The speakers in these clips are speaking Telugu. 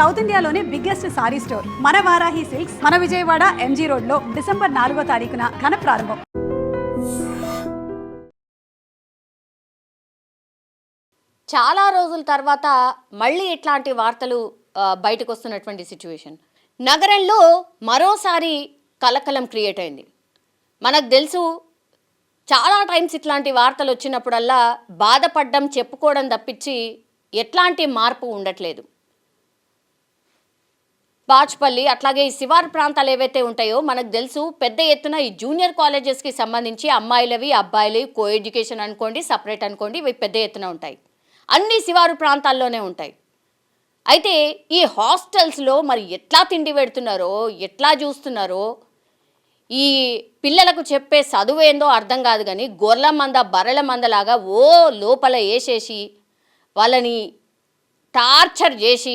సౌత్ ఇండియాలోనే బిగ్గెస్ట్ సారీ స్టోర్ మన వారాహి సిల్క్స్ మన విజయవాడ ఎంజీ రోడ్ లో డిసెంబర్ 4వ తారీఖున ఘన ప్రారంభం. చాలా రోజుల తర్వాత మళ్ళీ ఇట్లాంటి వార్తలు బయటకు వస్తున్నటువంటి సిచ్యువేషన్. నగరంలో మరోసారి కలకలం క్రియేట్ అయింది. మనకు తెలుసు చాలా టైమ్స్ ఇట్లాంటి వార్తలు వచ్చినప్పుడల్లా బాధపడ్డం చెప్పుకోవడం తప్పించి ఎట్లాంటి మార్పు ఉండట్లేదు. బాచ్పల్లి అట్లాగే ఈ శివారు ప్రాంతాలు ఏవైతే ఉంటాయో మనకు తెలుసు పెద్ద ఎత్తున ఈ జూనియర్ కాలేజెస్కి సంబంధించి అమ్మాయిలవి అబ్బాయిలవి కో ఎడ్యుకేషన్ అనుకోండి సపరేట్ అనుకోండి ఇవి పెద్ద ఎత్తున ఉంటాయి. అన్ని శివారు ప్రాంతాల్లోనే ఉంటాయి. అయితే ఈ హాస్టల్స్లో మరి ఎట్లా తిండి పెడుతున్నారో ఎట్లా చూస్తున్నారో ఈ పిల్లలకు చెప్పే చదువు ఏందో అర్థం కాదు. కానీ గొర్రెల మంద బర్రెల మందలాగా లోపల వేసేసి వాళ్ళని టార్చర్ చేసి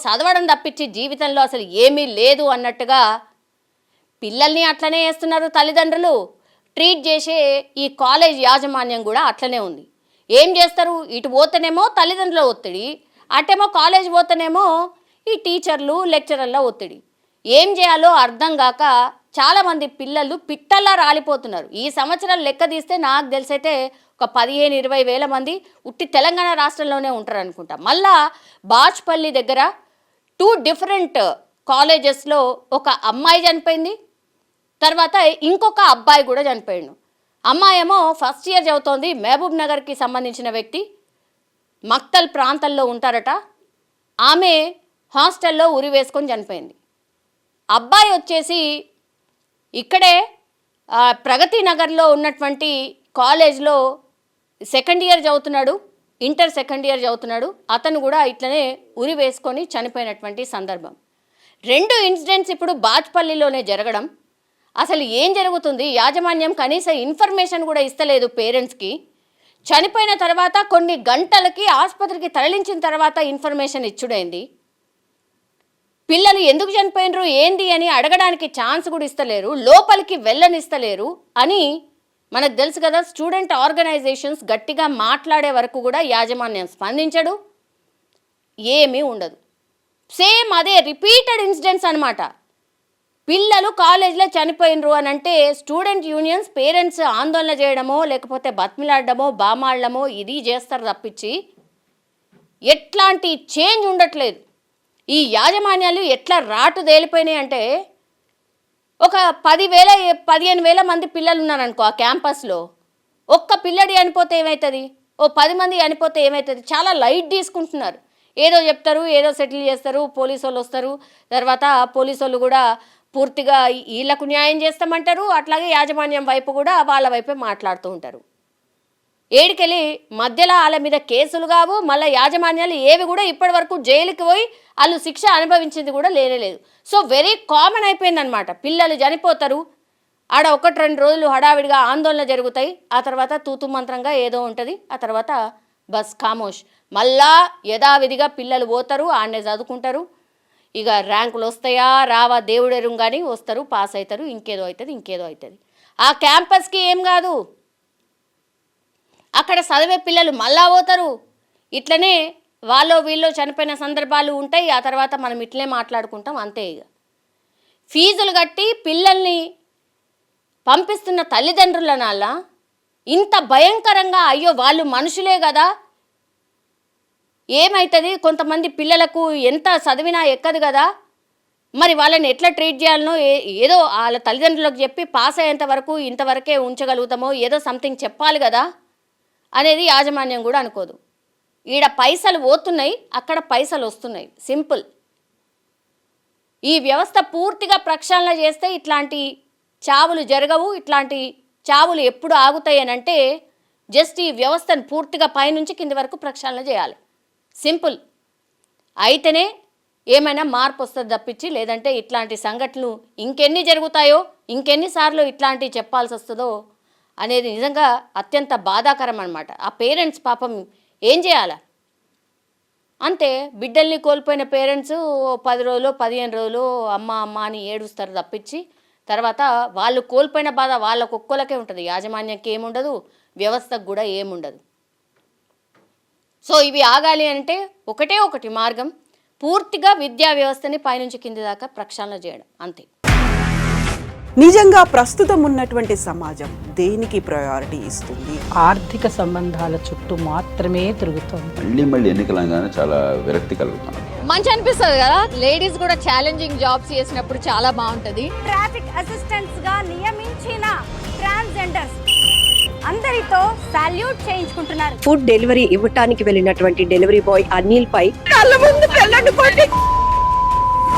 చదవడం తప్పించి జీవితంలో అసలు ఏమీ లేదు అన్నట్టుగా పిల్లల్ని అట్లనే వేస్తున్నారు తల్లిదండ్రులు. ట్రీట్ చేసే ఈ కాలేజ్ యాజమాన్యం కూడా అట్లనే ఉంది. ఏం చేస్తారు, ఇటు పోతేనేమో తల్లిదండ్రుల ఒత్తిడి, అటేమో కాలేజ్ పోతేనేమో ఈ టీచర్లు లెక్చరర్ల ఒత్తిడి. ఏం చేయాలో అర్థం కాక చాలామంది పిల్లలు పిట్టల్లా రాలిపోతున్నారు. ఈ సంవత్సరం లెక్క తీస్తే నాకు తెలిసైతే ఒక 15-20 వేల మంది ఉట్టి తెలంగాణ రాష్ట్రంలోనే ఉంటారు అనుకుంటా. మళ్ళా బాచ్పల్లి దగ్గర 2 డిఫరెంట్ కాలేజెస్లో ఒక అమ్మాయి చనిపోయింది, తర్వాత ఇంకొక అబ్బాయి కూడా చనిపోయాడు. అమ్మాయి ఏమో ఫస్ట్ ఇయర్ చదువుతోంది, మహబూబ్ నగర్కి సంబంధించిన వ్యక్తి, మక్తల్ ప్రాంతంలో ఉంటారట. ఆమె హాస్టల్లో ఉరి వేసుకొని చనిపోయింది. అబ్బాయి వచ్చేసి ఇక్కడే ప్రగతి నగర్లో ఉన్నటువంటి కాలేజ్లో సెకండ్ ఇయర్ చదువుతున్నాడు, ఇంటర్ సెకండ్ ఇయర్ చదువుతున్నాడు. అతను కూడా ఇట్లనే ఉరి వేసుకొని చనిపోయినటువంటి సందర్భం. 2 ఇన్సిడెంట్స్ ఇప్పుడు బాచ్పల్లిలోనే జరగడం. అసలు ఏం జరుగుతుంది, యాజమాన్యం కనీస ఇన్ఫర్మేషన్ కూడా ఇస్తలేదు పేరెంట్స్కి. చనిపోయిన తర్వాత కొన్ని గంటలకి ఆసుపత్రికి తరలించిన తర్వాత ఇన్ఫర్మేషన్ ఇచ్చుడైంది. పిల్లలు ఎందుకు చనిపోయినరు ఏంది అని అడగడానికి ఛాన్స్ కూడా ఇస్తలేరు, లోపలికి వెళ్ళనిస్తలేరు అని మనకు తెలుసు కదా. స్టూడెంట్ ఆర్గనైజేషన్స్ గట్టిగా మాట్లాడే వరకు కూడా యాజమాన్యం స్పందించడు, ఏమీ ఉండదు. సేమ్ అదే రిపీటెడ్ ఇన్సిడెంట్స్ అనమాట. పిల్లలు కాలేజీలో చనిపోయినరు అని అంటే స్టూడెంట్ యూనియన్స్ పేరెంట్స్ ఆందోళన చేయడమో లేకపోతే బతిమిలాడమో బామాడమో ఇది చేస్తారు తప్పించి ఎట్లాంటి చేంజ్ ఉండట్లేదు. ఈ యాజమాన్యాలు ఎట్లా రాటు తేలిపోయినాయి అంటే ఒక 10,000-15,000 మంది పిల్లలు ఉన్నారనుకో ఆ క్యాంపస్లో, ఒక్క పిల్లడి చనిపోతే ఏమవుతుంది, 10 మంది చనిపోతే ఏమవుతుంది, చాలా లైట్ తీసుకుంటున్నారు. ఏదో చెప్తారు, ఏదో సెటిల్ చేస్తారు, పోలీసు వాళ్ళు వస్తారు, తర్వాత పోలీసు వాళ్ళు కూడా పూర్తిగా వీళ్ళకు న్యాయం చేస్తామంటారు, అట్లాగే యాజమాన్యం వైపు కూడా వాళ్ళ వైపే మాట్లాడుతూ ఉంటారు. ఏడికెళ్ళి మధ్యలో వాళ్ళ మీద కేసులు కావు, మళ్ళీ యాజమాన్యాలు ఏవి కూడా ఇప్పటి వరకు జైలుకి పోయి వాళ్ళు శిక్ష అనుభవించింది కూడా లేనేలేదు. సో వెరీ కామన్ అయిపోయిందనమాట. పిల్లలు చనిపోతారు, ఆడ 1-2 రోజులు హడావిడిగా ఆందోళన జరుగుతాయి, ఆ తర్వాత తూతు మంత్రంగా ఏదో ఉంటుంది, ఆ తర్వాత బస్ ఖామోష్. మళ్ళా యథావిధిగా పిల్లలు పోతారు, ఆడనే చదువుకుంటారు. ఇక ర్యాంకులు వస్తాయా రావా దేవుడెరుం కానీ వస్తారు, పాస్ అవుతారు, ఇంకేదో అవుతుంది. ఆ క్యాంపస్కి ఏం కాదు, అక్కడ చదివే పిల్లలు మళ్ళా పోతారు. ఇట్లనే వాళ్ళు వీళ్ళు చనిపోయిన సందర్భాలు ఉంటాయి. ఆ తర్వాత మనం ఇట్లే మాట్లాడుకుంటాం, అంతే. ఇక ఫీజులు కట్టి పిల్లల్ని పంపిస్తున్న తల్లిదండ్రులనాల ఇంత భయంకరంగా అయ్యో వాళ్ళు మనుషులే కదా, ఏమవుతుంది, కొంతమంది పిల్లలకు ఎంత చదివినా ఎక్కదు కదా, మరి వాళ్ళని ఎట్లా ట్రీట్ చేయాలనో ఏదో వాళ్ళ తల్లిదండ్రులకు చెప్పి పాస్ అయ్యేంత వరకు ఇంతవరకే ఉంచగలుగుతామో ఏదో సంథింగ్ చెప్పాలి కదా అనేది యాజమాన్యం కూడా అనుకోదు. ఈడ పైసలు పోతున్నాయి, అక్కడ పైసలు వస్తున్నాయి, సింపుల్. ఈ వ్యవస్థ పూర్తిగా ప్రక్షాళన చేస్తే ఇట్లాంటి చావులు జరగవు. ఇట్లాంటి చావులు ఎప్పుడు ఆగుతాయి అని అంటే జస్ట్ ఈ వ్యవస్థను పూర్తిగా పైనుంచి కింది వరకు ప్రక్షాళన చేయాలి, సింపుల్. అయితేనే ఏమైనా మార్పు వస్తుంది తప్పించి లేదంటే ఇట్లాంటి సంఘటనలు ఇంకెన్ని జరుగుతాయో, ఇంకెన్నిసార్లు ఇట్లాంటివి చెప్పాల్సి వస్తుందో అనేది నిజంగా అత్యంత బాధాకరం అన్నమాట. ఆ పేరెంట్స్ పాపం ఏం చేయాలా, అంతే. బిడ్డల్ని కోల్పోయిన పేరెంట్స్ 10 రోజులు 15 రోజులు అమ్మ అని ఏడుస్తారు తప్పించి తర్వాత వాళ్ళు కోల్పోయిన బాధ వాళ్ళ కుక్కలకే ఉంటుంది, యాజమాన్యానికి ఏముండదు, వ్యవస్థకు కూడా ఏముండదు. సో ఇవి ఆగాలి అంటే ఒకటే ఒకటి మార్గం, పూర్తిగా విద్యా వ్యవస్థని పైనుంచి కింది దాకా ప్రక్షాళన చేయడం అంతే. నిజంగా ప్రస్తుతం ఉన్నటువంటి సమాజం దేనికి ప్రయారిటీ ఇస్తుంది? ఆర్థిక సంబంధాల చుట్టూ మాత్రమే తిరుగుతోంది. మళ్ళీ ఎన్నికలంగానే చాలా విరక్తి కలుగుతాను. మంచి అనిపిస్తుంది కదా, లేడీస్ కూడా ఛాలెంజింగ్ జాబ్స్ చేసినప్పుడు చాలా బాగుంటది. ట్రాఫిక్ అసిస్టెంట్స్ గా నియమించిన ట్రాన్స్జెండర్స్ అందరితో సాల్యూట్ చేయించుకుంటున్నారు. ఫుడ్ డెలివరీ ఇవ్వటానికి వెళ్ళినటువంటి డెలివరీ బాయ్ అనిల్ పై కళ్ళ ముందు